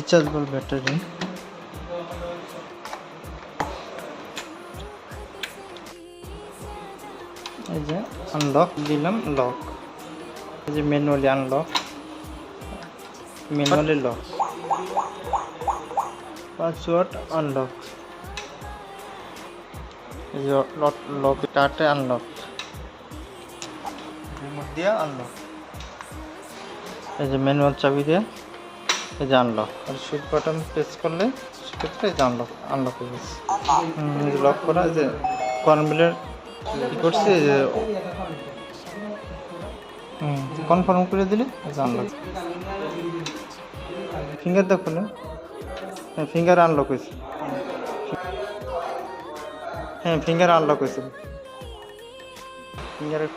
Rechargeable battery. এই যে unlock দিলাম, লক। এই যে manually unlock, manually lock, password unlock. এই যে লক স্টার্টে আনলক, রিমোট দিয়ে আনলক। এই যে ম্যানুয়াল চাবি দিয়ে এই যে আনলক, আর সুইচ বাটন প্রেস করলে সেক্ষেত্রে এই যে আনলক হয়ে গেছে। লক করা। যে কনফার্মের কী করছে, যে কনফার্ম করে দিলে এই যে আনলক। ফিঙ্গার দেখো না, হ্যাঁ ফিঙ্গার আনলক হয়েছে। হ্যাঁ ফিঙ্গার আনলক হয়েছে। ফিঙ্গারের